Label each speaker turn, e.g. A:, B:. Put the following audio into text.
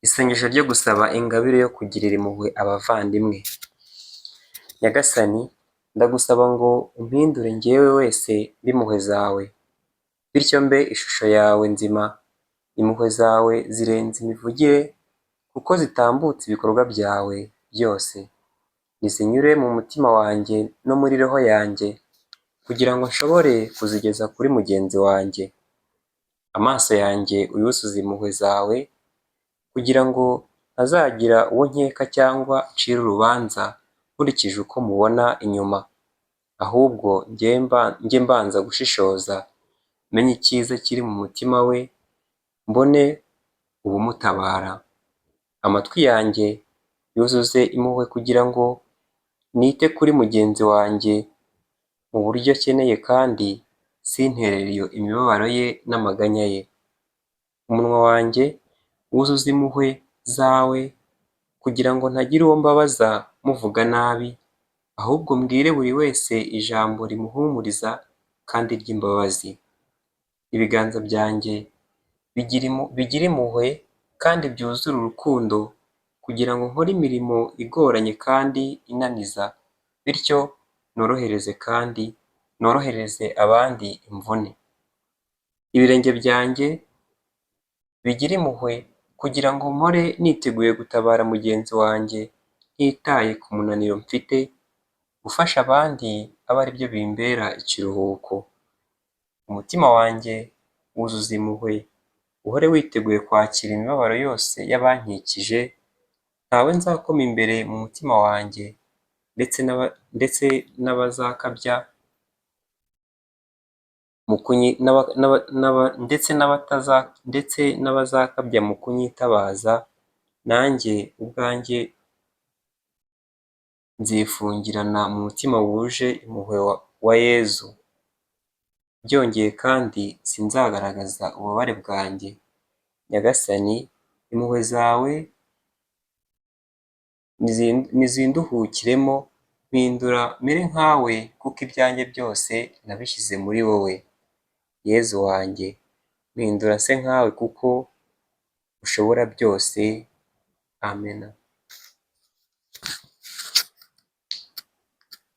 A: Isengesho ryo gusaba ingabire yo kugirira impuhwe abavandimwe. Nyagasani, ndagusaba ngo umpindure njyewe wese mbe impuhwe zawe, bityo mbe ishusho yawe nzima. Impuhwe zawe zirenze imivugire, kuko zitambutse ibikorwa byawe byose. Nizinyure mu mutima wanjye no muri roho yanjye, kugira ngo nshobore kuzigeza kuri mugenzi wanjye. Amaso yanjye uyuzuze impuhwe zawe, kugira ngo ntazagira uwo nkeka cyangwa ncira urubanza nkurikije uko mubona inyuma, ahubwo njye mbanza gushishoza, menye icyiza kiri mu mutima we, mbone ubumutabara. Amatwi yanjye yuzuze impuhwe kugira ngo nite kuri mugenzi wanjye mu buryo akeneye, kandi sinterere iyo imibabaro ye n'amaganya ye. Umunwa wanjye wuzuze impuhwe zawe, kugira ngo ntagira uwo mbabaza muvuga nabi, ahubwo mbwire buri wese ijambo rimuhumuriza kandi ry'imbabazi. Ibiganza byanjye bigira impuhwe kandi byuzure urukundo, kugira ngo nkore imirimo igoranye kandi inaniza, bityo norohereze abandi imvune. Ibirenge byanjye bigira impuhwe, kugira ngo mpore niteguye gutabara mugenzi wanjye ntitaye ku munaniro mfite. Gufasha abandi abe ari byo bimbera ikiruhuko. Umutima wanjye wuzuza impuhwe, uhore witeguye kwakira imibabaro yose y'abankikije. Ntawe nzakoma imbere mu mutima wanjye, ndetse n'abazakabya mu kunyitabaza. Nanjye ubwanjye nzifungirana mu mutima wuje impuhwe wa Yezu. Byongeye kandi sinzagaragaza ububabare bwanjye. Nyagasani, impuhwe zawe nizinduhukiremo, mpindura mere nkawe, kuko ibyanjye byose nabishyize muri wowe. Yezu wanjye, mpindura se nkawe kuko ushobora byose. Amena.